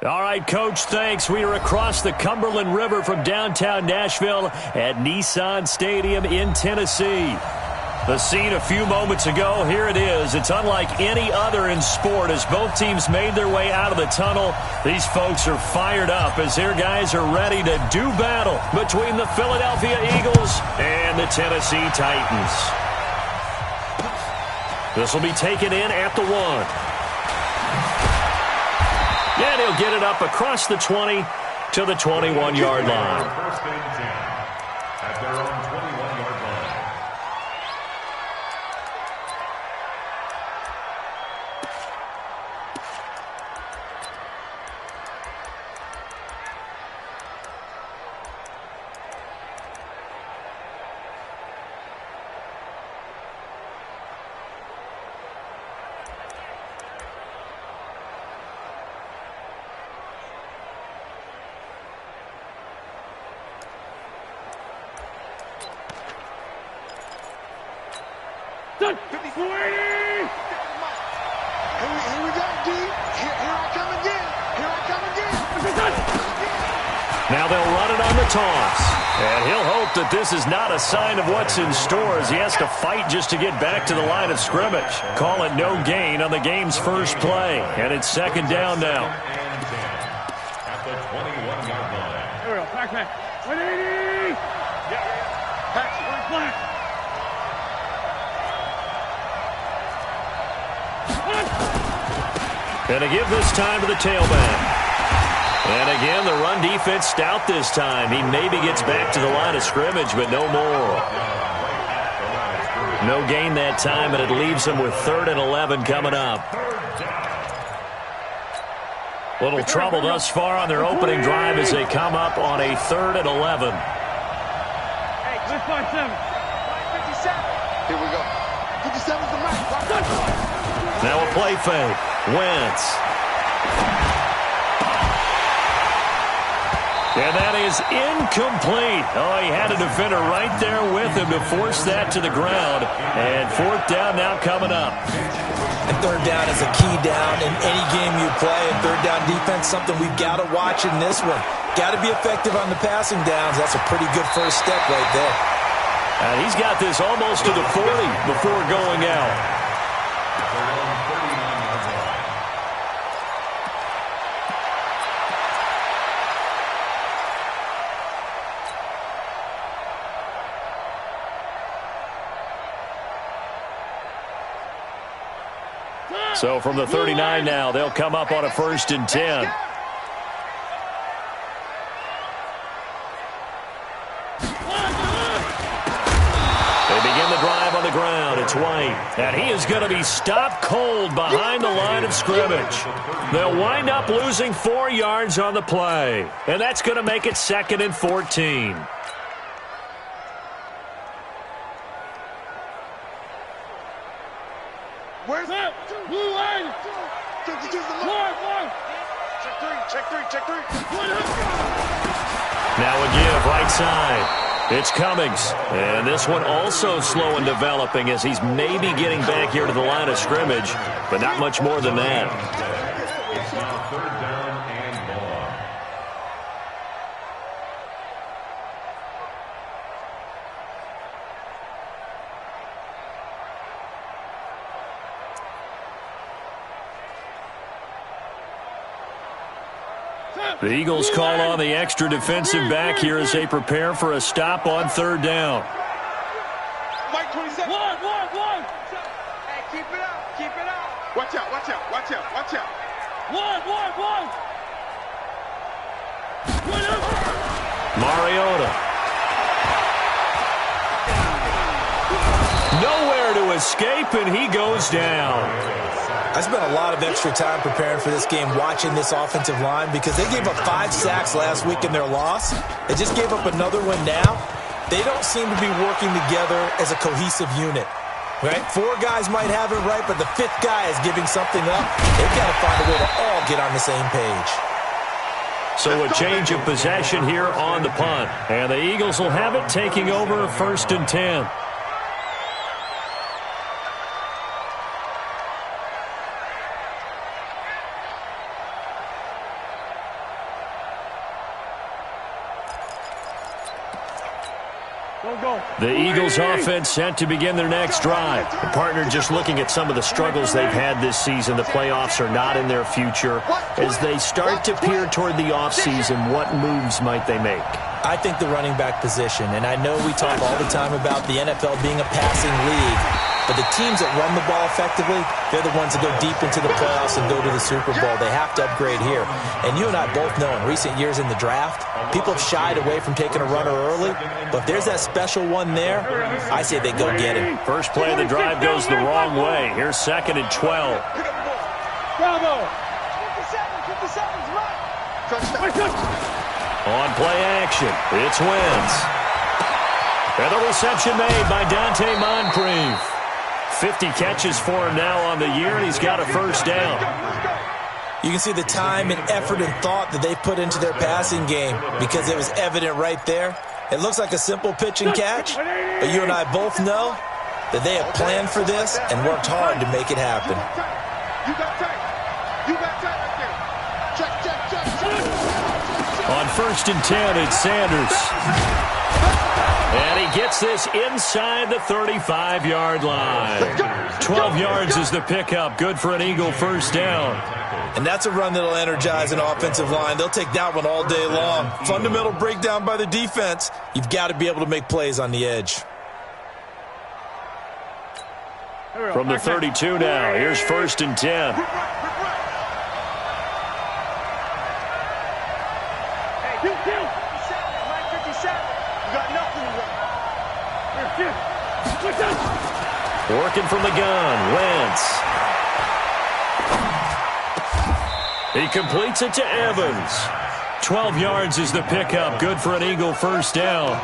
All right, Coach, thanks. We are across the Cumberland River from downtown Nashville at Nissan Stadium in Tennessee. The scene a few moments ago, here it is. It's unlike any other in sport as both teams made their way out of the tunnel. These folks are fired up as their guys are ready to do battle between the Philadelphia Eagles and the Tennessee Titans. This will be taken in at the 1. And he'll get it up across the 20 to the 21-yard line. First and 10 at their own 21-yard line. Now they'll run it on the toss. And he'll hope that this is not a sign of what's in store as he has to fight just to get back to the line of scrimmage. Call it no gain on the game's first play. And it's second down now. At the 21-yard line. Here we go. Back. 180. Back. And to give this time to the tailback. And again, the run defense stout this time. He maybe gets back to the line of scrimmage, but no more. No gain that time, and it leaves him with 3rd and 11 coming up. Little trouble thus far on their opening drive as they come up on a 3rd and 11. Hey, 57. Here we go. 57's the mark. Now a play fake. Wentz. And that is incomplete. Oh, he had a defender right there with him to force that to the ground. And 4th down now coming up. And 3rd down is a key down in any game you play. And 3rd down defense, something we've got to watch in this one. Got to be effective on the passing downs. That's a pretty good first step right there. And he's got this almost to the 40 before going out. So from the 39 now, they'll come up on a 1st and 10. They begin the drive on the ground. It's White. And he is going to be stopped cold behind the line of scrimmage. They'll wind up losing 4 yards on the play. And that's going to make it 2nd and 14. Where's that? Blue line. Check three. Now a give right side. It's Cummings. And this one also slow in developing as he's maybe getting back here to the line of scrimmage, but not much more than that. It's now 3rd down and long. The Eagles call on the extra defensive back here as they prepare for a stop on 3rd down. Mike 27. One. Hey, keep it up. Watch out. Mariota. Nowhere to escape, and he goes down. I spent a lot of extra time preparing for this game watching this offensive line because they gave up 5 sacks last week in their loss. They just gave up another one now. They don't seem to be working together as a cohesive unit. Right? 4 guys might have it right, but the 5th guy is giving something up. They've got to find a way to all get on the same page. So a change of possession here on the punt. And the Eagles will have it taking over 1st and 10. The Eagles offense set to begin their next drive. The partner, just looking at some of the struggles they've had this season, the playoffs are not in their future. As they start to peer toward the offseason, what moves might they make? I think the running back position, and I know we talk all the time about the NFL being a passing league, but the teams that run the ball effectively, they're the ones that go deep into the playoffs and go to the Super Bowl. They have to upgrade here. And you and I both know in recent years in the draft, people have shied away from taking a runner early, but if there's that special one there, I say they go get him. First play of the drive goes the wrong way. Here's 2nd and 12. Bravo. 57's right. On play action, it's Wentz. And the reception made by Dante Moncrief. 50 catches for him now on the year, and he's got a first down. You can see the time and effort and thought that they put into their passing game because it was evident right there. It looks like a simple pitch and catch, but you and I both know that they have planned for this and worked hard to make it happen. You got tight. You got tight right there. Check. On 1st and 10, it's Sanders. And he gets this inside the 35-yard line. 12 yards is the pickup. Good for an Eagle first down. And that's a run that'll energize an offensive line. They'll take that one all day long. Fundamental breakdown by the defense. You've got to be able to make plays on the edge. From the 32 now, here's 1st and 10. Hey, 57, Mike 57. You got nothing to run. Working from the gun, Wentz. He completes it to Evans. 12 yards is the pickup. Good for an Eagle first down.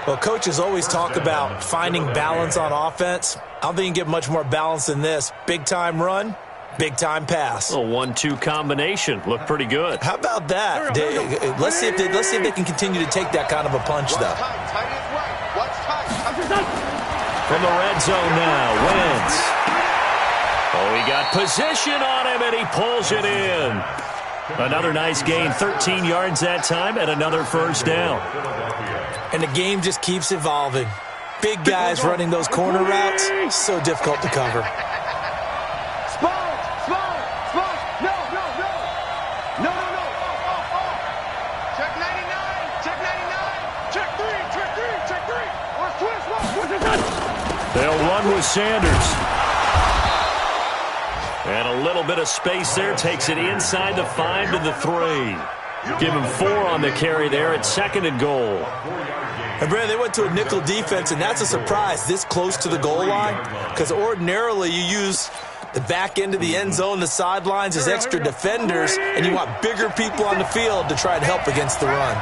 Well, coaches always talk about finding balance on offense. I don't think you can get much more balance than this. Big-time run, big-time pass. A 1-2 combination. Looked pretty good. How about that? Let's see if they can continue to take that kind of a punch, though. From the red zone now, Wentz. Oh, he got position on him, and he pulls it in. Another nice gain, 13 yards that time, and another first down. And the game just keeps evolving. Big guys running those corner routes, so difficult to cover. Small. No. Check 99. Check 3. Where's twist? They'll run with Sanders. And a little bit of space there takes it inside the 5 to the 3. Give him 4 on the carry there at 2nd and goal. And, Brandon, they went to a nickel defense, and that's a surprise this close to the goal line because ordinarily you use the back end of the end zone, the sidelines as extra defenders, and you want bigger people on the field to try and help against the run.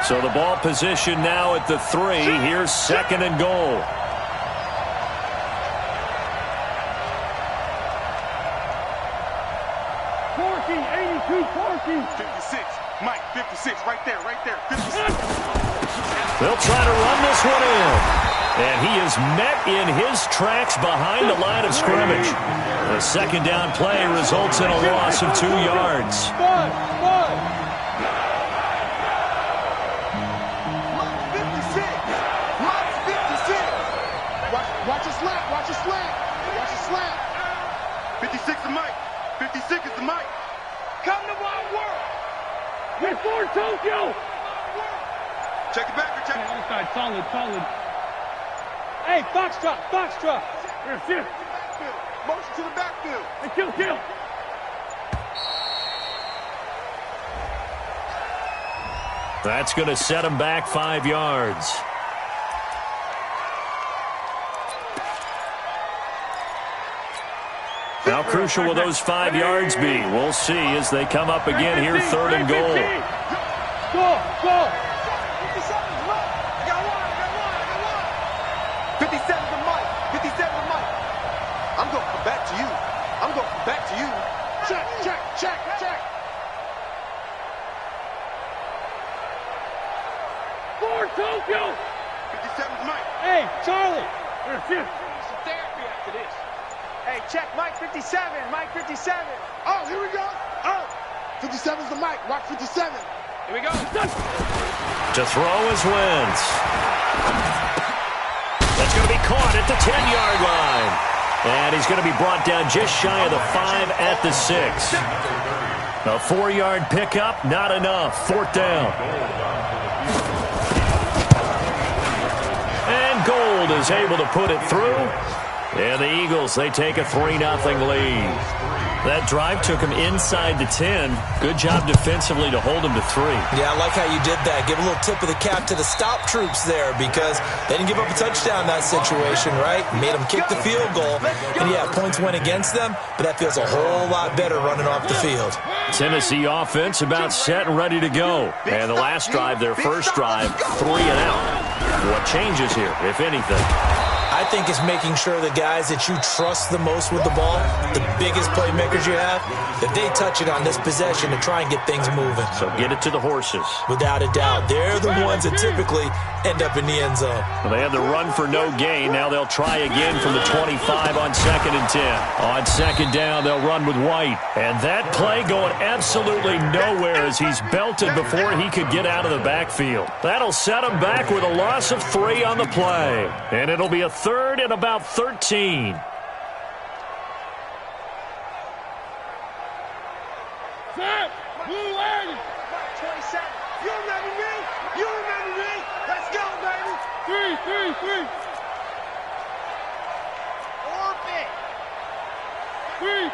So the ball position now at the 3. Here's 2nd and goal. Corky, 82, Corky. 56. Mike, 56. Right there. 56. They'll try to run this one in. And he is met in his tracks behind the line of scrimmage. The second down play results in a loss of 2 yards. Mike 56. Watch your slant. 56 is Mike. 56 is the Mike. Come to my work. Get for Tokyo. Check it back. Outside, solid. Hey, Foxtrot. Here. Motion to the backfield. Hey, kill. That's going to set him back 5 yards. How crucial will those 5 yards be? We'll see as they come up again here, 3rd and goal. Go. 57's the Mike. I'm going to come back to you. Check. For Tokyo. 57's Mike. Hey, Charlie. Here. Some therapy after this. Hey, check Mike 57. Oh, here we go. 57's the Mike. Watch 57. Here we go. To throw is Wentz. That's going to be caught at the 10-yard line. And he's going to be brought down just shy of the 5 at the 6. A 4-yard pickup, not enough. 4th down. And Gold is able to put it through. And the Eagles, they take a 3-0 lead. That drive took him inside the 10. Good job defensively to hold him to 3. Yeah, I like how you did that. Give a little tip of the cap to the stop troops there because they didn't give up a touchdown in that situation, right? Made them kick the field goal. And, yeah, points went against them, but that feels a whole lot better running off the field. Tennessee offense about set and ready to go. And the last drive, their first drive, 3 and out. What changes here, if anything? I think it's making sure the guys that you trust the most with the ball, the biggest playmakers you have, that they touch it on this possession to try and get things moving. So get it to the horses. Without a doubt. They're the ones that typically end up in the end zone. Well, they had the run for no gain. Now they'll try again from the 25 on 2nd and 10. On 2nd down, they'll run with White. And that play going absolutely nowhere as he's belted before he could get out of the backfield. That'll set him back with a loss of 3 on the play. And it'll be a 3rd and about 13. Set. Blue Lady. 27. You remember me? You remember me? Let's go, baby. 3. Orbit. 3.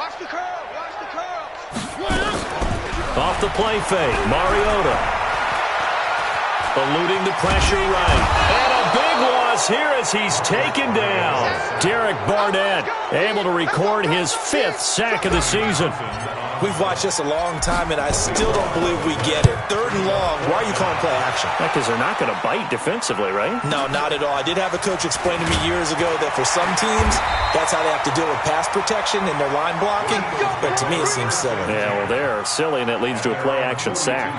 Watch the curl. Watch the curl. Off the play fake, Mariota. Eluding the pressure right. And a big loss here as he's taken down. Derek Barnett able to record his 5th sack of the season. We've watched this a long time, and I still don't believe we get it. 3rd and long, why are you calling play action? Because they're not going to bite defensively, right? No, not at all. I did have a coach explain to me years ago that for some teams, that's how they have to deal with pass protection and their line blocking. But to me, it seems silly. Yeah, well, they're silly, and it leads to a play action sack.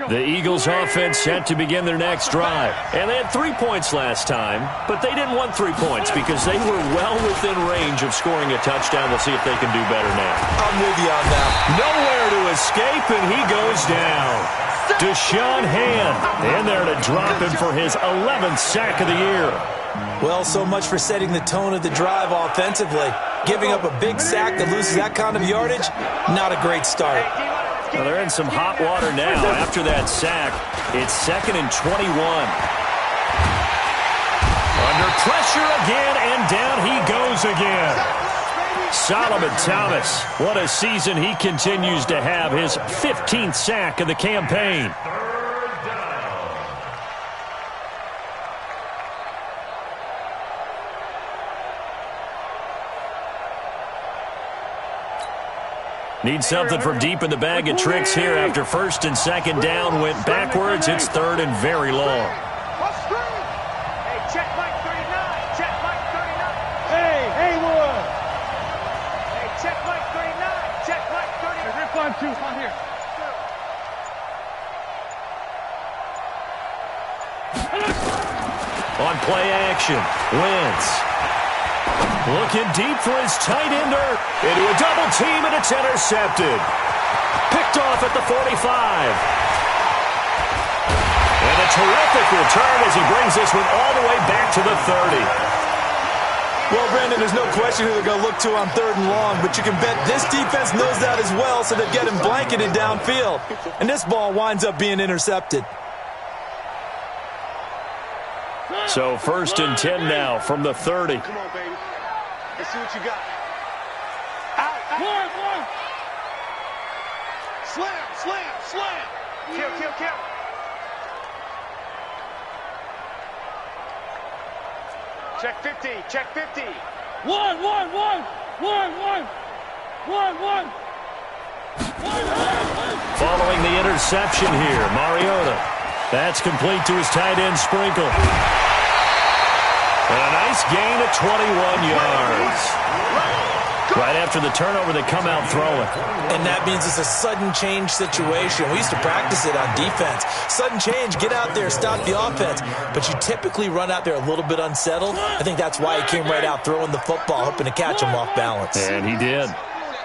The Eagles offense set to begin their next drive. And they had 3 points last time, but they didn't want 3 points because they were well within range of scoring a touchdown. We'll see if they can do better now. I'm with you on that. Nowhere to escape, and he goes down. Deshaun Hand in there to drop him for his 11th sack of the year. Well, so much for setting the tone of the drive offensively. Giving up a big sack that loses that kind of yardage, not a great start. Well, they're in some hot water now. After that sack, it's 2nd and 21. Under pressure again, and down he goes again. Solomon Thomas, what a season he continues to have. His 15th sack of the campaign. Need something from deep in the bag of tricks here after 1st and 2nd down. Went backwards. It's 3rd and very long. Hey, check Mike 39. Check Mike 39. Hey, Haywood. Hey, check Mike 39. Check Mike 39. Rip on 2. On here. On play action, Wentz. Looking deep for his tight ender. Into a double team, and it's intercepted. Picked off at the 45. And a terrific return as he brings this one all the way back to the 30. Well, Brandon, there's no question who they're going to look to on 3rd and long, but you can bet this defense knows that as well, so they're getting blanketed downfield. And this ball winds up being intercepted. So 1st and 10 now from the 30. Come on, baby. Let's see what you got. One. Slam. Kill. Check 50. Check 50. One. Following the interception here, Mariota. That's complete to his tight end, Sprinkle. And a nice gain of 21 yards. Right after the turnover, they come out throwing. And that means it's a sudden change situation. We used to practice it on defense. Sudden change, get out there, stop the offense. But you typically run out there a little bit unsettled. I think that's why he came right out throwing the football, hoping to catch him off balance. And he did.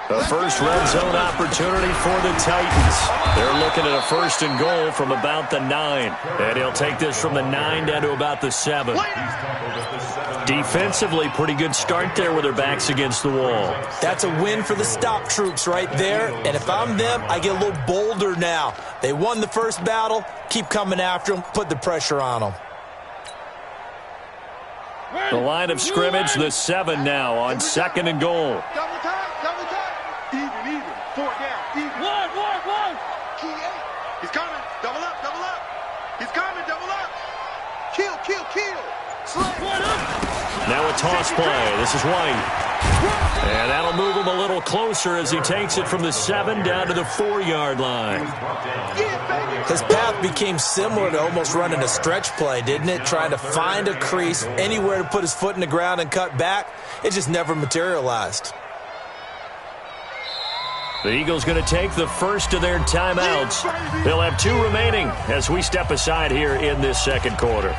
The first red zone opportunity for the Titans. They're looking at a 1st and goal from about the 9. And he'll take this from the 9 down to about the 7. Defensively, pretty good start there with their backs against the wall. That's a win for the stop troops right there. And if I'm them, I get a little bolder now. They won the first battle. Keep coming after them. Put the pressure on them. The line of scrimmage, the 7 now on 2nd and goal. Double time, double time. Even. 4 down, even. One. Key 8. He's coming. Double up. He's coming, double up. Kill. Now a toss play. This is White. And that'll move him a little closer as he takes it from the 7 down to the 4-yard line. His path became similar to almost running a stretch play, didn't it? Trying to find a crease, anywhere to put his foot in the ground and cut back. It just never materialized. The Eagles going to take the first of their timeouts. They'll have 2 remaining as we step aside here in this 2nd quarter.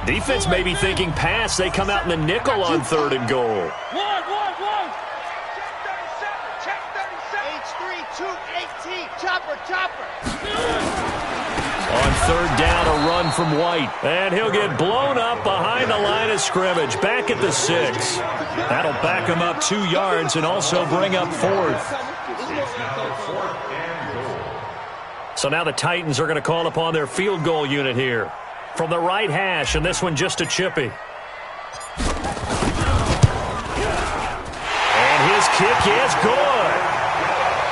Defense may be thinking pass. They come out in the nickel on 3rd and goal. One. Check 37. H3, 218. Chopper. On 3rd down, a run from White. And he'll get blown up behind the line of scrimmage. Back at the 6. That'll back him up 2 yards and also bring up 4th. So now the Titans are going to call upon their field goal unit here. From the right hash, and this one just a chippy. And his kick is good.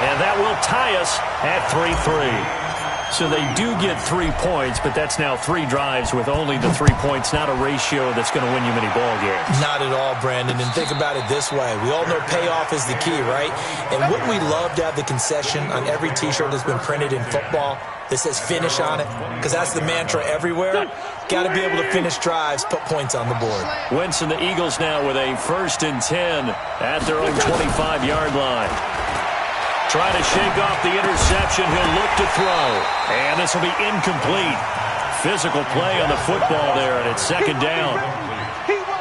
And that will tie us at 3-3. So they do get 3 points, but that's now 3 drives with only the 3 points, not a ratio that's going to win you many ball games. Not at all, Brandon. And think about it this way. We all know payoff is the key, right? And wouldn't we love to have the concession on every T-shirt that's been printed in football that says finish on it? Because that's the mantra everywhere. Got to be able to finish drives, put points on the board. Wentz and the Eagles now with a 1st and 10 at their own 25-yard line. Trying to shake off the interception. He'll look to throw. And this will be incomplete. Physical play on the football there, and it's 2nd down.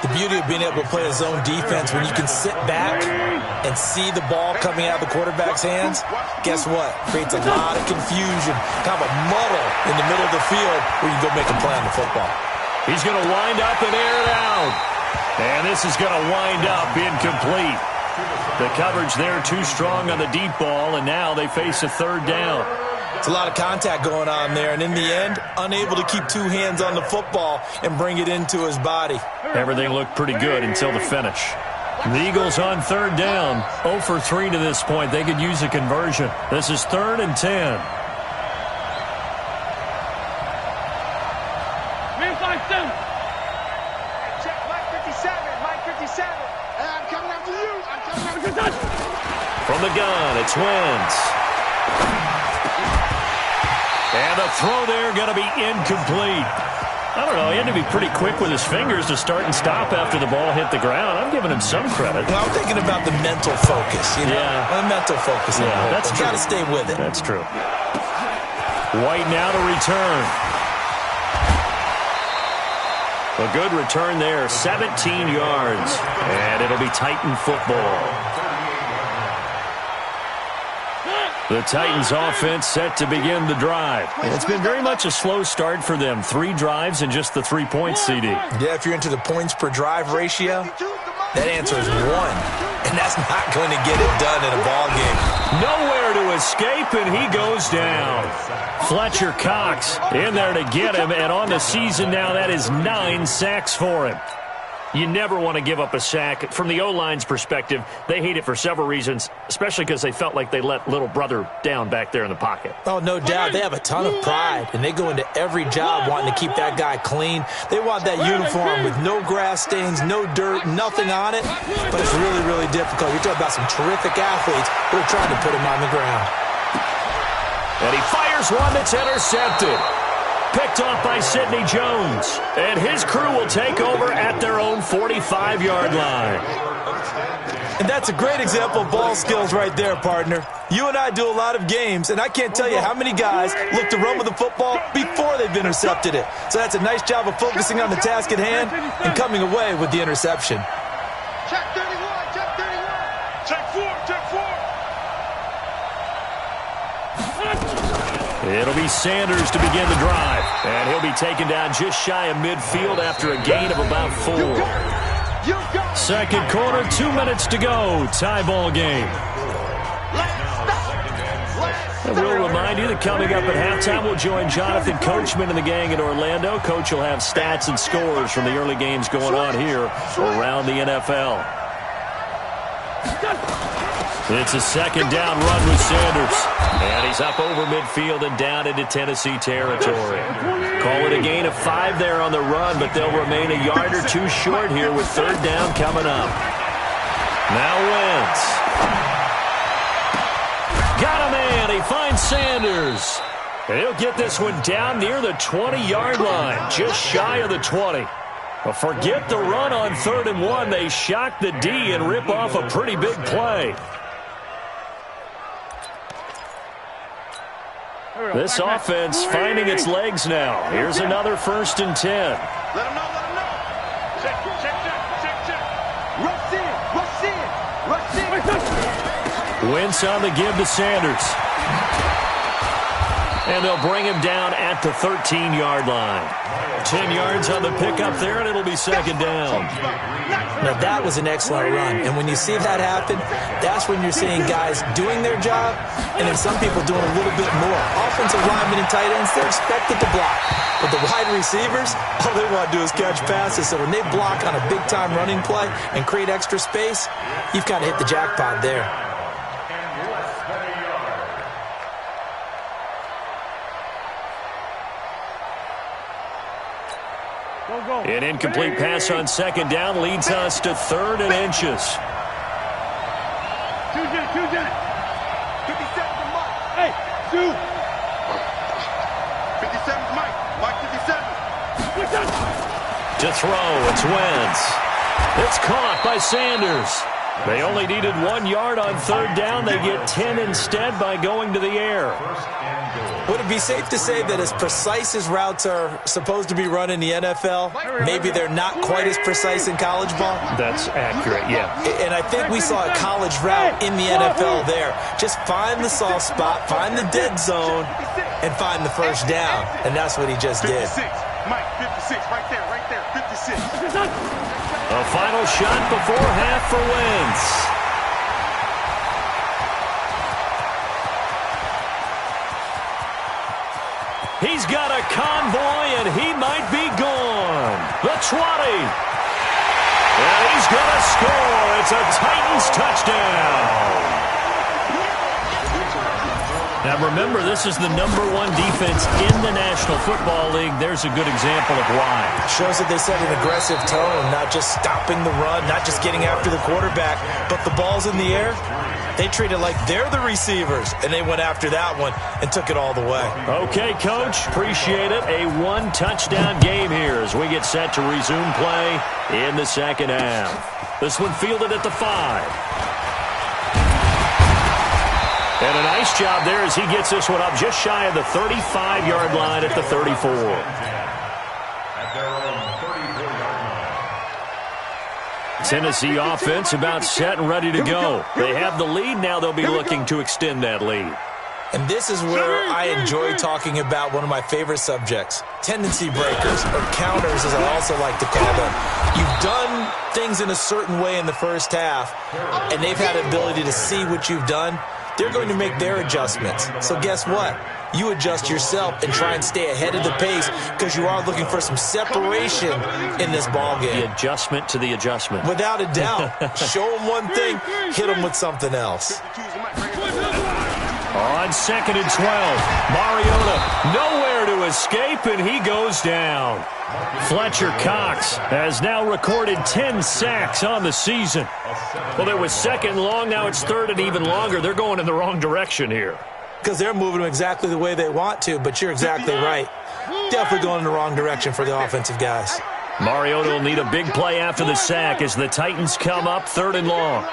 The beauty of being able to play a zone defense when you can sit back and see the ball coming out of the quarterback's hands, guess what? Creates a lot of confusion, kind of a muddle in the middle of the field where you go make a play on the football. He's going to wind up and air it out. And this is going to wind up incomplete. The coverage there too strong on the deep ball, and now they face a 3rd down. It's a lot of contact going on there, and in the end, unable to keep 2 hands on the football and bring it into his body. Everything looked pretty good until the finish. The Eagles on 3rd down, 0 for 3 to this point. They could use a conversion. This is 3rd and 10. Check Mike 57. I'm coming after you. From the gun, it's Wentz. And the throw there going to be incomplete. I don't know, he had to be pretty quick with his fingers to start and stop after the ball hit the ground. I'm giving him some credit. Well, I'm thinking about the mental focus. The mental focus. Yeah, that's true. Got to stay with it. That's true. White now to return. A good return there, 17 yards. And it'll be Titan football. The Titans offense set to begin the drive. And it's been very much a slow start for them. 3 drives and just the 3 points, CD. Yeah, if you're into the points per drive ratio, that answer is 1. And that's not going to get it done in a ball game. Nowhere to escape, and he goes down. Fletcher Cox in there to get him, and on the season now, that is 9 sacks for him. You never want to give up a sack. From the O-line's perspective, they hate it for several reasons, especially because they felt like they let little brother down back there in the pocket. Oh, no doubt. They have a ton of pride, and they go into every job wanting to keep that guy clean. They want that uniform with no grass stains, no dirt, nothing on it. But it's really, really difficult. You're talking about some terrific athletes who are trying to put him on the ground. And he fires one that's intercepted. Picked off by Sidney Jones. And his crew will take over at their own 45-yard line. And that's a great example of ball skills right there, partner. You and I do a lot of games, and I can't tell you how many guys look to run with the football before they've intercepted it. So that's a nice job of focusing on the task at hand and coming away with the interception. Check 31, check 31. Check 4, check 4. It'll be Sanders to begin the drive. And he'll be taken down just shy of midfield after a gain of about 4. Second quarter, 2 minutes to go. Tie ball game. And we'll remind you that coming up at halftime, we'll join Jonathan Coachman and the gang in Orlando. Coach will have stats and scores from the early games going on here around the NFL. It's a second down run with Sanders. And he's up over midfield and down into Tennessee territory. Call it a gain of 5 there on the run, but they'll remain a yard or two short here with third down coming up. Now Wentz. Got a man. He finds Sanders. And he'll get this one down near the 20-yard line, just shy of the 20. Well, forget the run on 3rd and 1. They shock the D and rip off a pretty big play. This offense finding its legs now. Here's another 1st and 10. Let him know, let him know. Check, check, check, check, check. Rush in, rush in, rush in. Wentz on the give to Sanders. And they'll bring him down at the 13-yard line. 10 yards on the pickup there, and it'll be second down. Now, that was an excellent run. And when you see that happen, that's when you're seeing guys doing their job and then some people doing a little bit more. Offensive linemen and tight ends, they're expected to block. But the wide receivers, all they want to do is catch passes. So when they block on a big-time running play and create extra space, you've kind of hit the jackpot there. An incomplete pass on second down leads us to 3rd and inches. 57 to Mike. Hey, 2. 57 Mike. Mike 57. To throw, it's Wentz. It's caught by Sanders. They only needed 1 yard on 3rd down. They get 10 instead by going to the air. Would it be safe to say that as precise as routes are supposed to be run in the NFL, maybe they're not quite as precise in college ball? That's accurate, yeah. And I think we saw a college route in the NFL there. Just find the soft spot, find the dead zone, and find the first down. And that's what he just did. 56. Mike, 56. Right there, 56. A final shot before half for Wentz. He's got a convoy, and he might be gone. The 20. And he's going to score. It's a Titans touchdown. Now, remember, this is the #1 defense in the National Football League. There's a good example of why. Shows that they set an aggressive tone, not just stopping the run, not just getting after the quarterback, but the ball's in the air. They treat it like they're the receivers, and they went after that one and took it all the way. Okay, Coach, appreciate it. A 1-touchdown game here as we get set to resume play in the second half. This one fielded at the 5. And a nice job there as he gets this one up just shy of the 35-yard line at the 34. Tennessee offense about set and ready to go. They have the lead. Now they'll be looking to extend that lead. And this is where I enjoy talking about one of my favorite subjects, tendency breakers, or counters as I also like to call them. You've done things in a certain way in the first half, and they've had an ability to see what you've done. they're going to make their adjustments. So guess what? You adjust yourself and try and stay ahead of the pace because you are looking for some separation in this ball game. The adjustment to the adjustment. Without a doubt. Show them one thing, hit them with something else. On 2nd and 12, Mariota nowhere to escape, and he goes down. Fletcher Cox has now recorded 10 sacks on the season. Well, it was 2nd and long, now it's 3rd and even longer. They're going in the wrong direction here. Because they're moving them exactly the way they want to, but you're exactly right. Definitely going in the wrong direction for the offensive guys. Mariota will need a big play after the sack as the Titans come up 3rd and long.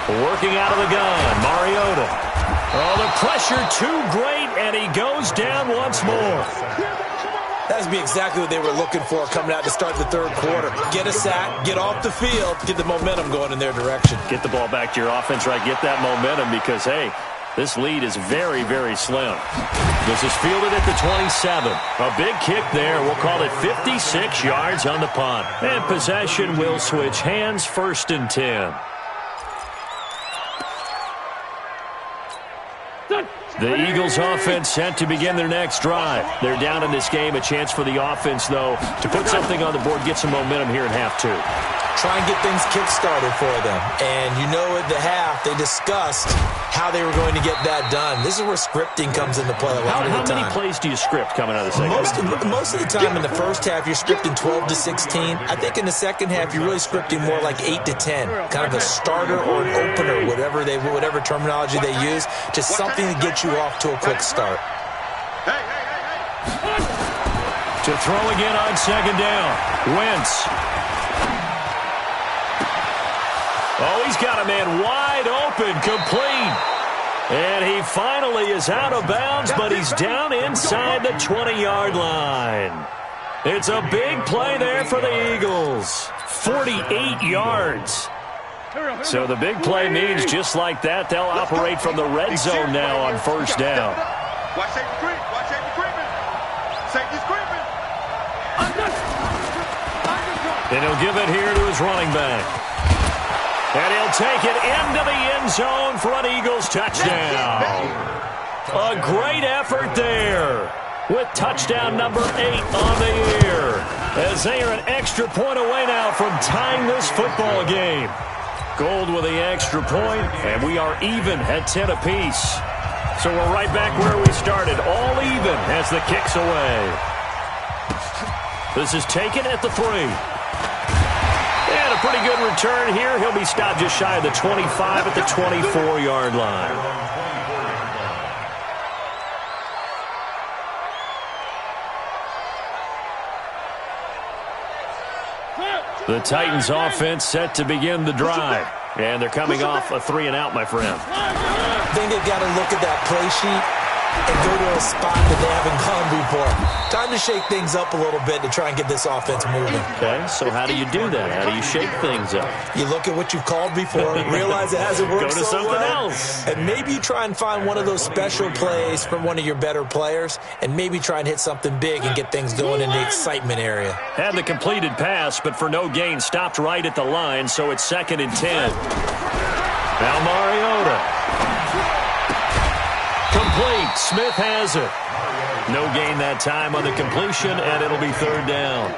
Working out of the gun, Mariota. Oh, the pressure too great, and he goes down once more. That would be exactly what they were looking for coming out to start the 3rd quarter. Get a sack, get off the field, get the momentum going in their direction. Get the ball back to your offense, right? Get that momentum because, hey, this lead is very, very slim. This is fielded at the 27. A big kick there. We'll call it 56 yards on the punt. And possession will switch hands, 1st and 10. The Eagles offense set to begin their next drive. They're down in this game. A chance for the offense, though, to put something on the board, get some momentum here in half 2. Try and get things kick-started for them. And you know at the half, they discussed how they were going to get that done. This is where scripting comes into play a lot of the time. How many plays do you script coming out of the second? Most of the time in the first half, you're scripting 12 to 16. I think in the second half, you're really scripting more like 8 to 10. Kind of a starter or an opener, whatever terminology they use. Just something to get you off to a quick start. To throw again on 2nd down. Wentz. Oh, he's got a man wide open, complete. And he finally is out of bounds, but he's down inside the 20-yard line. It's a big play there for the Eagles. 48 yards. So the big play means just like that, they'll operate from the red zone now on 1st down. Watch safety creep. Watch safety creeping. Safety's creeping. And he'll give it here to his running back. And he'll take it into the end zone for an Eagles touchdown. A great effort there with touchdown number 8 on the year. As they are an extra point away now from tying this football game. Gold with the extra point, and we are even at 10 apiece. So we're right back where we started, all even as the kick's away. This is taken at the 3. And a pretty good return here. He'll be stopped just shy of the 25 at the 24-yard line. The Titans offense set to begin the drive. And they're coming off a 3-and-out, my friend. I think they've got to look at that play sheet and go to a spot that they haven't gone before. Time to shake things up a little bit to try and get this offense moving. Okay, so how do you do that? How do you shake things up? You look at what you've called before, realize it hasn't worked Go to so something well, else. and maybe you try and find one of those special plays from one of your better players, and maybe try and hit something big and get things going in the excitement area. Had the completed pass, but for no gain, stopped right at the line, so it's 2nd and 10. Now Mariota. Complete. Smith has it. No gain that time on the completion, and it'll be 3rd down.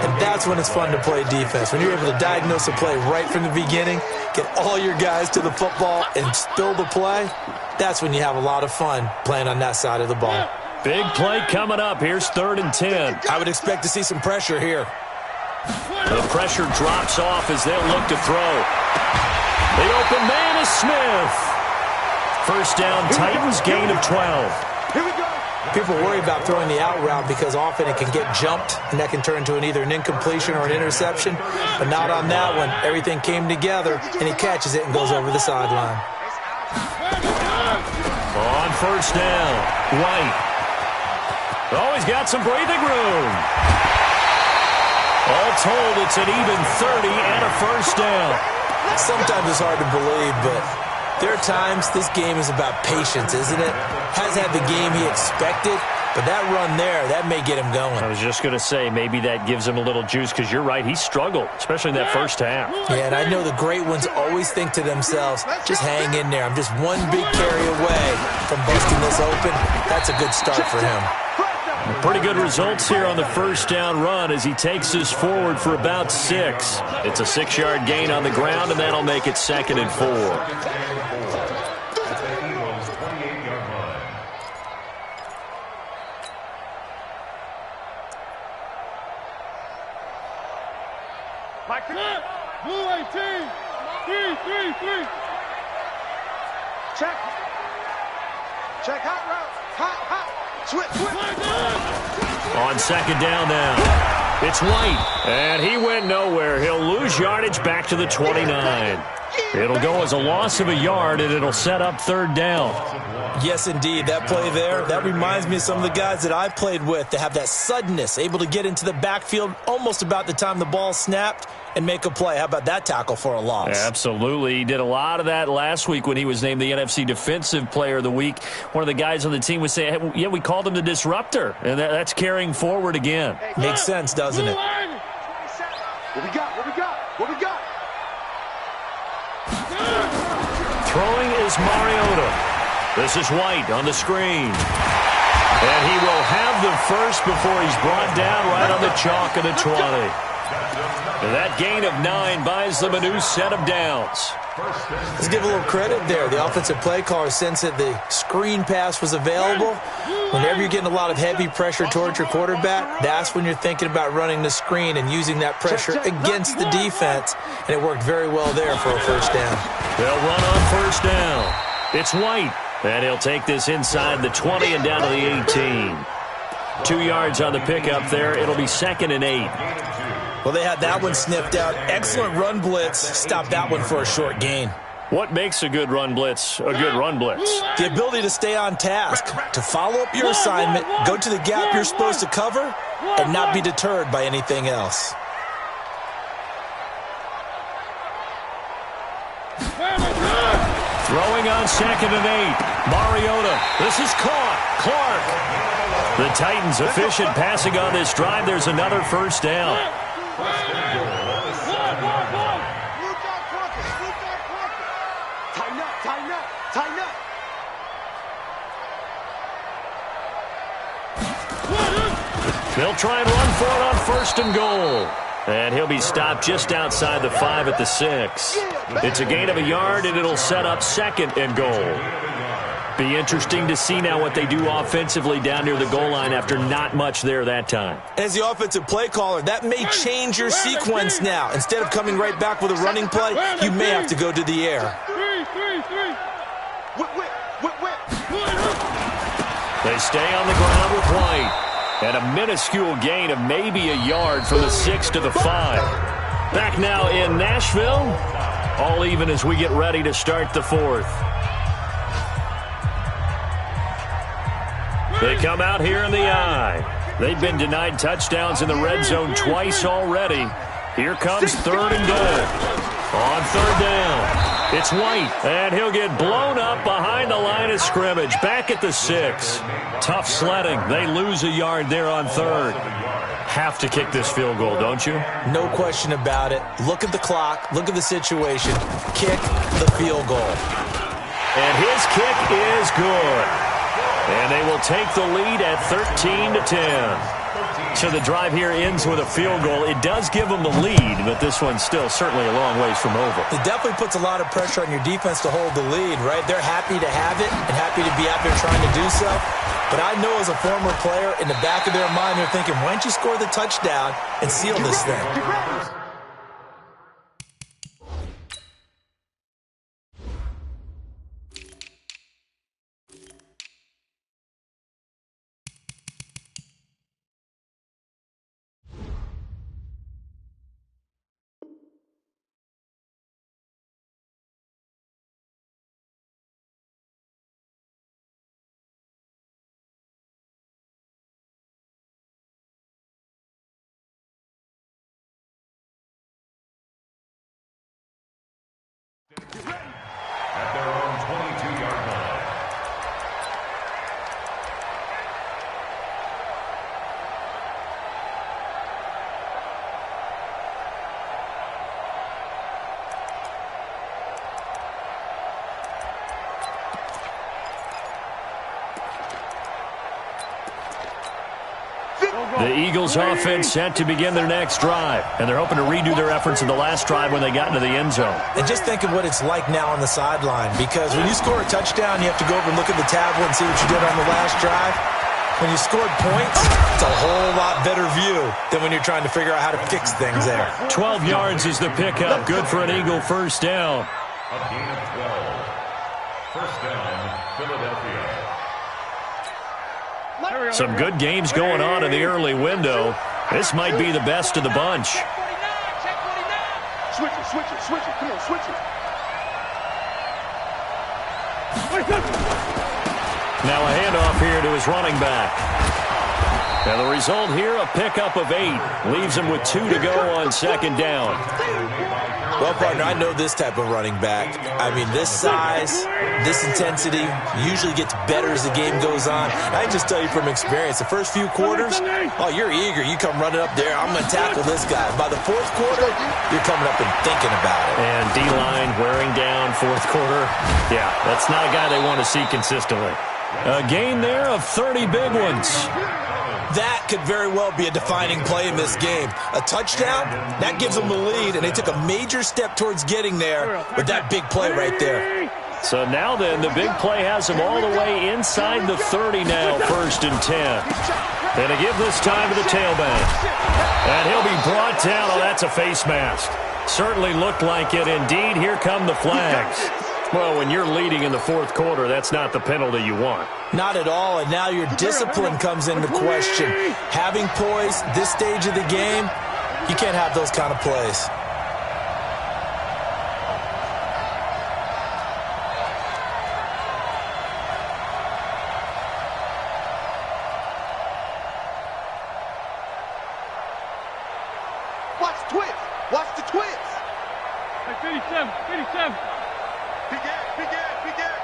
And that's when it's fun to play defense. When you're able to diagnose a play right from the beginning, get all your guys to the football, and spill the play, that's when you have a lot of fun playing on that side of the ball. Big play coming up. Here's 3rd and 10. I would expect to see some pressure here. The pressure drops off as they'll look to throw. The open man is Smith. 1st down, Titans, gain of 12. Here we go. People worry about throwing the out route because often it can get jumped, and that can turn into either an incompletion or an interception. But not on that one. Everything came together, and he catches it and goes over the sideline. On 1st down, White. Oh, he's got some breathing room. All told, it's an even 30 and a 1st down. Sometimes it's hard to believe, but there are times this game is about patience, isn't it? Hasn't had the game he expected, But that run there, that may get him going. I was just going to say, maybe that gives him a little juice, because you're right, he struggled, especially in that first half. Yeah, and I know the great ones always think to themselves, just hang in there. I'm just one big carry away from busting this open. That's a good start for him. Pretty good results here on the first down run as he takes this forward for about 6. It's a 6-yard gain on the ground, and that'll make it 2nd and 4. Blue 18. 3. Check. Check. Hot route. Hot. Switch. On 2nd down now, it's White, and he went nowhere. He'll lose yardage back to the 29. It'll go as a loss of a yard, and it'll set up 3rd down. Yes, indeed. That play there, that reminds me of some of the guys that I played with that have that suddenness, able to get into the backfield almost about the time the ball snapped and make a play. How about that tackle for a loss? Absolutely. He did a lot of that last week when he was named the NFC Defensive Player of the Week. One of the guys on the team would say, hey, yeah, we called him the disruptor, and that's carrying forward again. Makes sense, doesn't it? What we got? Throwing is Mariota. This is White on the screen. And he will have the first before he's brought down right on the chalk of the 20. And that gain of 9 buys them a new set of downs. Let's give a little credit there. The offensive play caller sensed that the screen pass was available. Whenever you're getting a lot of heavy pressure towards your quarterback, that's when you're thinking about running the screen and using that pressure against the defense. And it worked very well there for a first down. They'll run on first down. It's White. And he'll take this inside the 20 and down to the 18. 2 yards on the pickup there. It'll be 2nd and 8. Well, they had that one sniffed out. Excellent run blitz. Stopped that one for a short gain. What makes a good run blitz a good run blitz? The ability to stay on task, to follow up your assignment, go to the gap you're supposed to cover, and not be deterred by anything else. Throwing on 2nd and 8. Mariota. This is caught. Clark. The Titans efficient passing on this drive. There's another first down. Tighten up. They'll try and run for it on 1st and goal. And he'll be stopped just outside the 5 at the 6. It's a gain of a yard, and it'll set up 2nd and goal. Be interesting to see now what they do offensively down near the goal line after not much there that time. As the offensive play caller, that may change your sequence now. Instead of coming right back with a running play, you may have to go to the air. They stay on the ground with White. And a minuscule gain of maybe a yard from the 6 to the 5. Back now in Nashville. All even as we get ready to start the 4th. They come out here in the eye. They've been denied touchdowns in the red zone twice already. Here comes 3rd and goal. On 3rd down, it's White, and he'll get blown up behind the line of scrimmage. Back at the 6. Tough sledding. They lose a yard there on 3rd. Have to kick this field goal, don't you? No question about it. Look at the clock. Look at the situation. Kick the field goal. And his kick is good. And they will take the lead at 13-10. So the drive here ends with a field goal. It does give them the lead, but this one's still certainly a long ways from over. It definitely puts a lot of pressure on your defense to hold the lead, right? They're happy to have it and happy to be out there trying to do so. But I know as a former player, in the back of their mind, they're thinking, why don't you score the touchdown and seal this thing? The Eagles offense set to begin their next drive, and they're hoping to redo their efforts in the last drive when they got into the end zone. And just think of what it's like now on the sideline, because when you score a touchdown, you have to go over and look at the tablet and see what you did on the last drive. When you scored points, it's a whole lot better view than when you're trying to figure out how to fix things there. 12 yards is the pickup. Good for an Eagle first down. A gain of 12. First down, Philadelphia. Some good games going on in the early window. This might be the best of the bunch. Switch it, switch it, switch it. Come on, switch it. Now a handoff here to his running back. And the result here, a pickup of 8. Leaves him with 2 to go on second down. Well, partner, I know this type of running back. I mean, this size, this intensity usually gets better as the game goes on. And I can just tell you from experience, the first few quarters, oh, you're eager. You come running up there, I'm going to tackle this guy. By the fourth quarter, you're coming up and thinking about it. And D-line wearing down fourth quarter. Yeah, that's not a guy they want to see consistently. A gain there of 30 big ones. That could very well be a defining play in this game. A touchdown, that gives them the lead, and they took a major step towards getting there with that big play right there. So now then, the big play has him all the way inside the 30 now, 1st and 10. And to give this time to the tailback. And he'll be brought down. Oh, that's a face mask. Certainly looked like it. Indeed, here come the flags. Well, when you're leading in the fourth quarter, that's not the penalty you want. Not at all, and now your discipline comes into question. Having poise this stage of the game, you can't have those kind of plays. Watch the twist. Watch the twist. Hey, 57, 57. Big ass, big ass, big ass.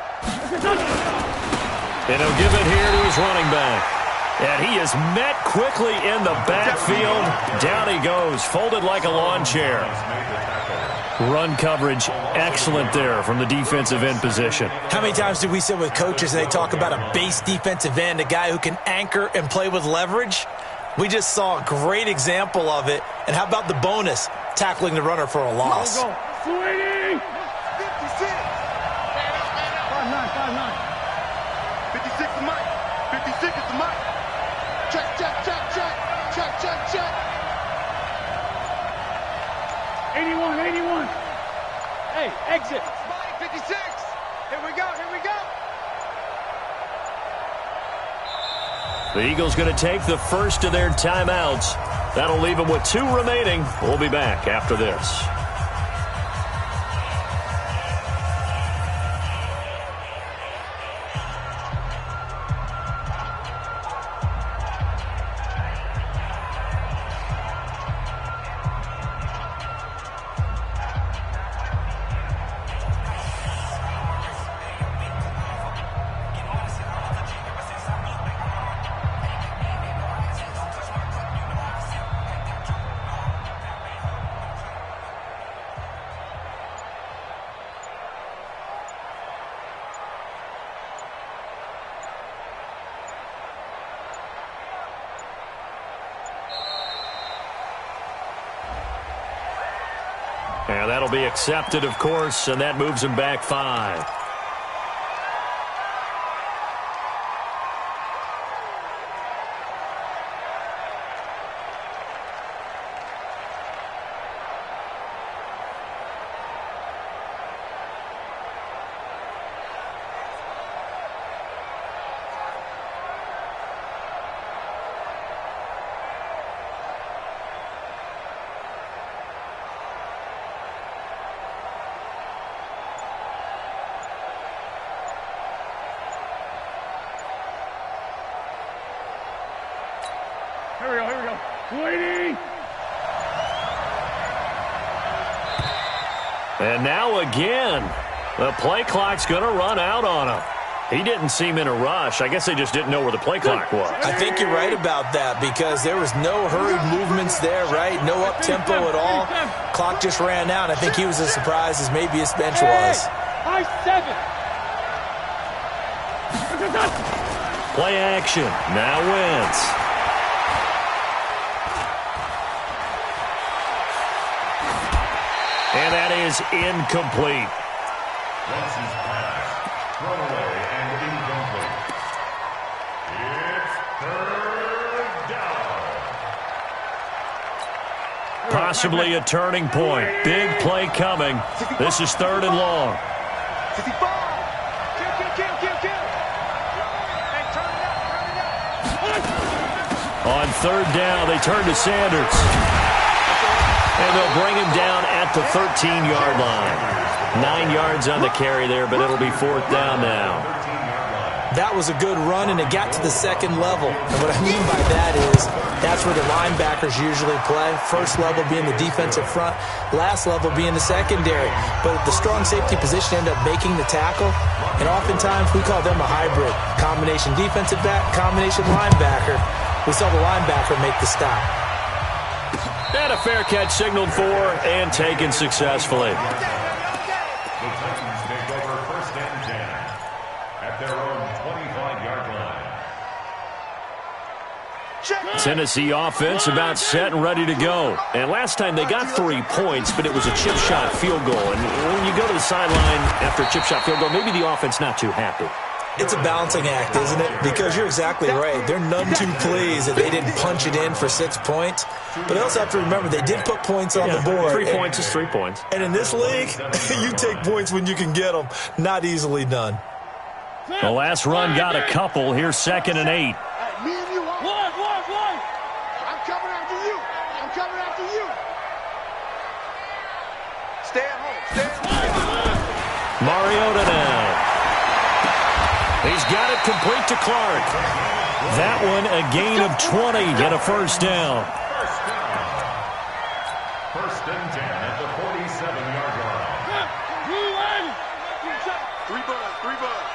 And he'll give it here to his running back. And he is met quickly in the backfield. Down he goes, folded like a lawn chair. Run coverage, excellent there from the defensive end position. How many times do we sit with coaches and they talk about a base defensive end, a guy who can anchor and play with leverage? We just saw a great example of it. And how about the bonus, tackling the runner for a loss? Go, Sweetie! 56. 5'9". 56 is Mike. 56 is the Mike. Check, check, check, check. Check, check, check. 81, 81. Hey, exit. Mike, 56. Here we go, here we go. The Eagles going to take the first of their timeouts. That'll leave them with 2 remaining. We'll be back after this. And that'll be accepted, of course, and that moves him back 5. Here we go, here we go. Sweetie! And now again, the play clock's going to run out on him. He didn't seem in a rush. I guess they just didn't know where the play clock was. I think you're right about that because there was no hurried movements there, right? No up-tempo at all. Clock just ran out. I think he was as surprised as maybe his bench was. High 7. Play action. Now Wentz. And that is incomplete. Benson's pass, thrown away and incomplete. It's third down. Possibly a turning point. Big play coming. This is 3rd and long. 65. Kill. Hey, turn it up. On 3rd down, they turn to Sanders. And they'll bring him down at the 13-yard line. 9 yards on the carry there, but it'll be 4th down now. That was a good run, and it got to the 2nd level. And what I mean by that is that's where the linebackers usually play. First level being the defensive front, last level being the secondary. But the strong safety position ended up making the tackle, and oftentimes we call them a hybrid. Combination defensive back, combination linebacker. We saw the linebacker make the stop. And a fair catch signaled for and taken successfully. The Titans take over 1st and 10 at their own 25-yard line. Tennessee offense about set and ready to go. And last time they got 3 points, but it was a chip shot field goal. And when you go to the sideline after a chip shot field goal, maybe the offense not too happy. It's a balancing act, isn't it? Because you're exactly right. They're none too pleased that they didn't punch it in for 6 points. But they also have to remember they did put points on the board. 3 points is 3 points. And in this league, you take points when you can get them. Not easily done. The last run got a couple. Here's 2nd and 8. Me and you. One. I'm coming after you. Stay at home. Mariota now. He's got it complete to Clark. That one a gain of 20 and a 1st down. First and 10 at the 47-yard line. 3 buds.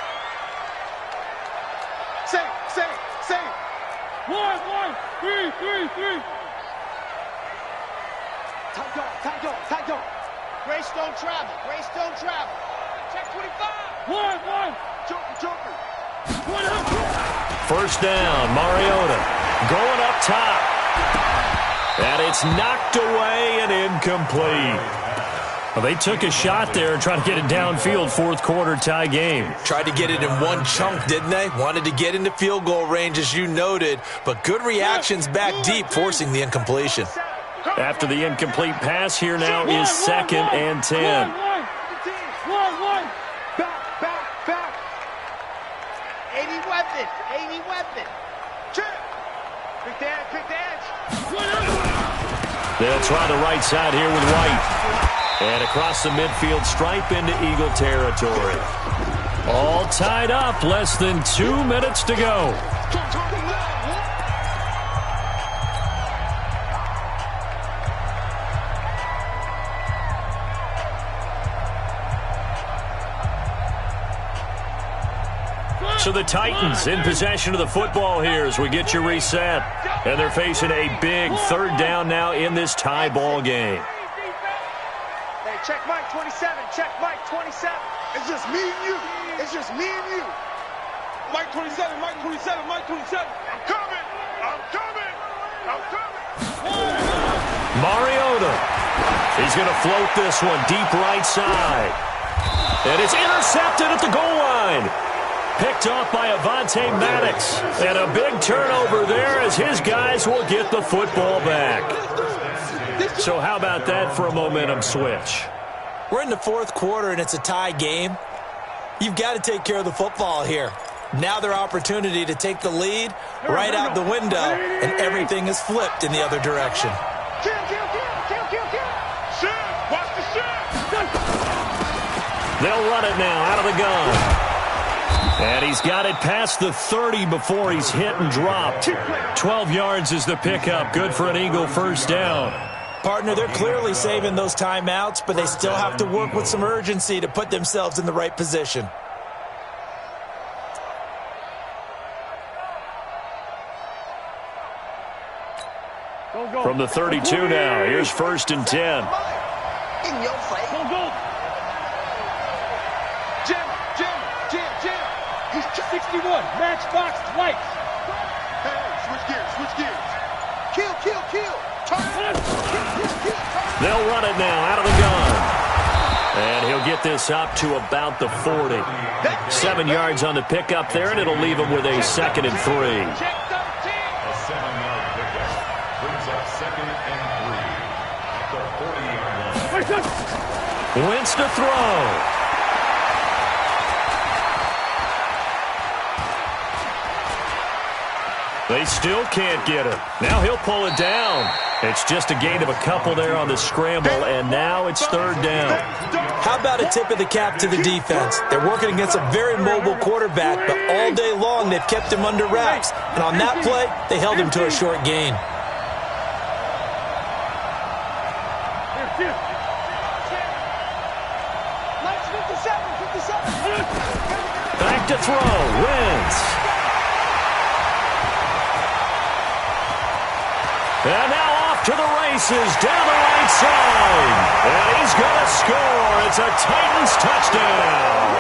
Say. 1. 3. Tight dog. Grace don't travel. Check 25. 1. Joker. 1st down, Mariota going up top. And it's knocked away and incomplete. Well, they took a shot there and tried to get it downfield. 4th quarter tie game. Tried to get it in one chunk, didn't they? Wanted to get into field goal range, as you noted. But good reactions back deep, forcing the incompletion. After the incomplete pass, here now is 2nd and 10. Back. 80 weapon. Check. Big edge. They'll try the right side here with White. And across the midfield stripe into Eagle territory. All tied up. Less than 2 minutes to go. So the Titans in possession of the football here as we get you reset. And they're facing a big 3rd down now in this tie ball game. Hey, check Mike 27. It's just me and you. Mike 27. I'm coming. Mariota. He's going to float this one deep right side. And it's intercepted at the goal line. Picked off by Avonte Maddox. And a big turnover there as his guys will get the football back. So how about that for a momentum switch? We're in the 4th quarter, and it's a tie game. You've got to take care of the football here. Now their opportunity to take the lead right out the window, and everything is flipped in the other direction. Kill. Shit. Watch the shit. They'll run it now out of the gun. And he's got it past the 30 before he's hit and dropped. 12 yards is the pickup. Good for an Eagle 1st down. Partner, they're clearly saving those timeouts, but they still have to work with some urgency to put themselves in the right position. From the 32 now, here's 1st and 10. In your face. Go. Jim. He's 61. Matchbox lights. Hey, switch gears. Kill. Turn. Kill. They'll run it now out of the gun. get this up to about the 40. 7 yards on the pickup there, and it'll leave them with a 2nd and 3. A 7-yard pickup brings up 2nd and 3 at the 40-yard line. Wentz to throw. They still can't get him. Now he'll pull it down. It's just a gain of a couple there on the scramble, and now it's 3rd down. How about a tip of the cap to the defense? They're working against a very mobile quarterback, but all day long they've kept him under wraps. And on that play, they held him to a short gain. Back to throw. Wentz. And now off to the races, down the right side. And he's going to score. It's a Titans touchdown.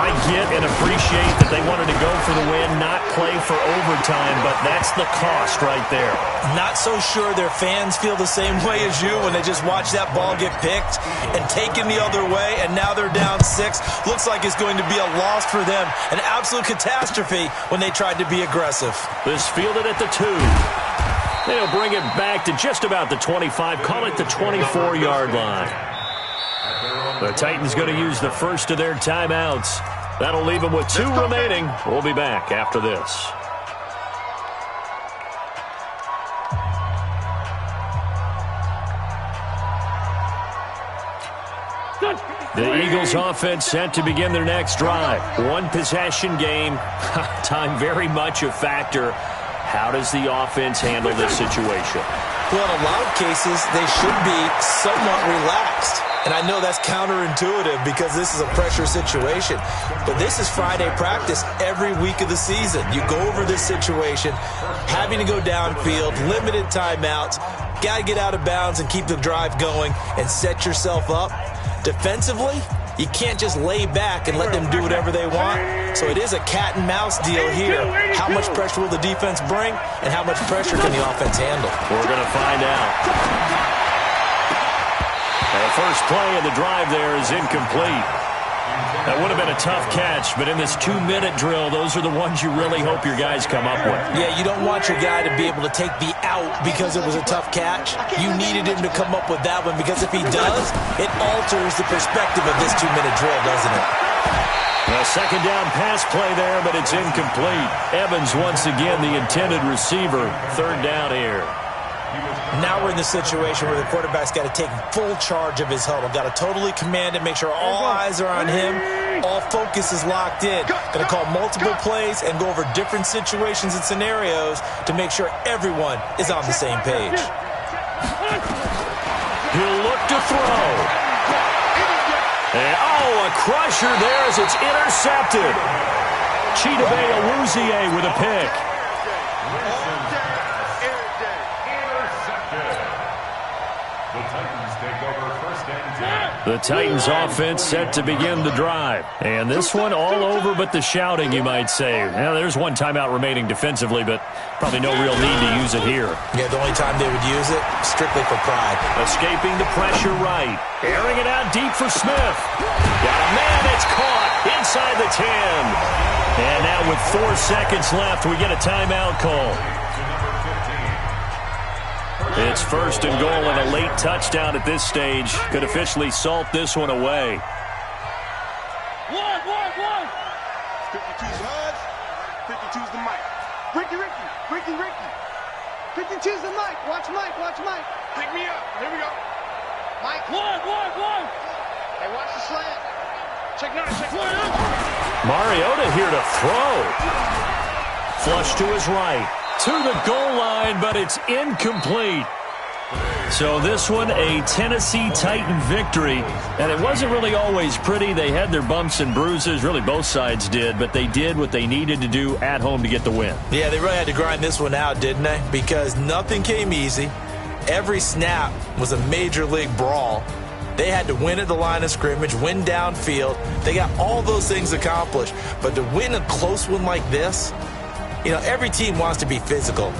I get and appreciate that they wanted to go for the win, not play for overtime, but that's the cost right there. Not so sure their fans feel the same way as you when they just watch that ball get picked and taken the other way, and now they're down 6. Looks like it's going to be a loss for them, an absolute catastrophe when they tried to be aggressive. This fielded at the 2. They'll bring it back to just about the 25, call it the 24-yard line. The Titans going to use the first of their timeouts. That'll leave them with 2 remaining. We'll be back after this. The Eagles offense set to begin their next drive. 1 possession game. Time very much a factor. How does the offense handle this situation? Well, in a lot of cases, they should be somewhat relaxed. And I know that's counterintuitive because this is a pressure situation. But this is Friday practice every week of the season. You go over this situation, having to go downfield, limited timeouts, got to get out of bounds and keep the drive going and set yourself up. Defensively, you can't just lay back and let them do whatever they want. So it is a cat and mouse deal here. How much pressure will the defense bring and how much pressure can the offense handle? We're going to find out. The first play of the drive there is incomplete. That would have been a tough catch, but in this 2-minute drill, those are the ones you really hope your guys come up with. Yeah, you don't want your guy to be able to take the out because it was a tough catch. You needed him to come up with that one because if he does, it alters the perspective of this 2-minute drill, doesn't it? A second down pass play there, but it's incomplete. Evans once again the intended receiver. 3rd down here. Now we're in the situation where the quarterback's got to take full charge of his huddle. Got to totally command it, make sure all eyes are on him. All focus is locked in. Going to call multiple plays and go over different situations and scenarios to make sure everyone is on the same page. He'll look to throw. And, a crusher there as it's intercepted. Chidobe Awuzie with a pick. The Titans offense set to begin the drive. And this one all over but the shouting, you might say. Now, there's 1 timeout remaining defensively, but probably no real need to use it here. Yeah, the only time they would use it, strictly for pride. Escaping the pressure right. Airing it out deep for Smith. Got a man, it's caught inside the 10. And now with 4 seconds left, we get a timeout call. It's 1st and goal, and a late touchdown at this stage could officially salt this one away. 52's Hud, 52's the Mike. Ricky. 52's the Mike. Watch Mike. Pick me up. Here we go. Mike. One. Hey, watch the slant. Check 9. Mariota here to throw. Flush to his right. To the goal line, but it's incomplete. So this one, a Tennessee Titan victory. And it wasn't really always pretty. They had their bumps and bruises. Really, both sides did. But they did what they needed to do at home to get the win. Yeah, they really had to grind this one out, didn't they? Because nothing came easy. Every snap was a major league brawl. They had to win at the line of scrimmage, win downfield. They got all those things accomplished. But to win a close one like this, you know, every team wants to be physical.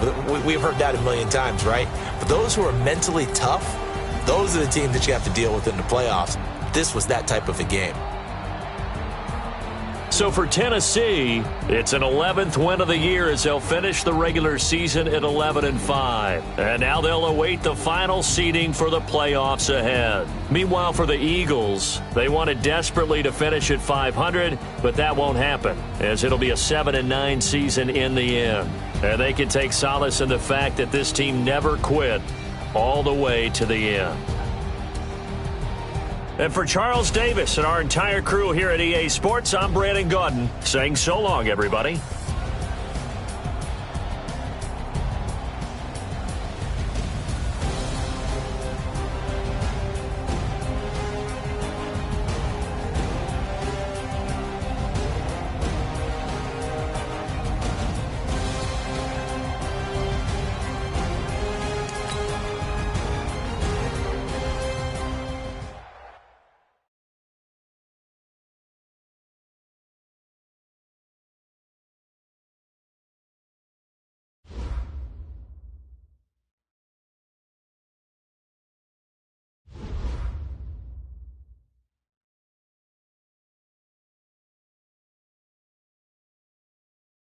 We've heard that a million times, right? But those who are mentally tough, Those are the teams that you have to deal with in the playoffs. This was that type of a game. So for Tennessee, it's an 11th win of the year as they'll finish the regular season at 11-5. And now they'll await the final seeding for the playoffs ahead. Meanwhile, for the Eagles, they wanted desperately to finish at 500, but that won't happen, as it'll be a 7-9 season in the end. And they can take solace in the fact that this team never quit all the way to the end. And for Charles Davis and our entire crew here at EA Sports, I'm Brandon Gaudin saying so long, everybody.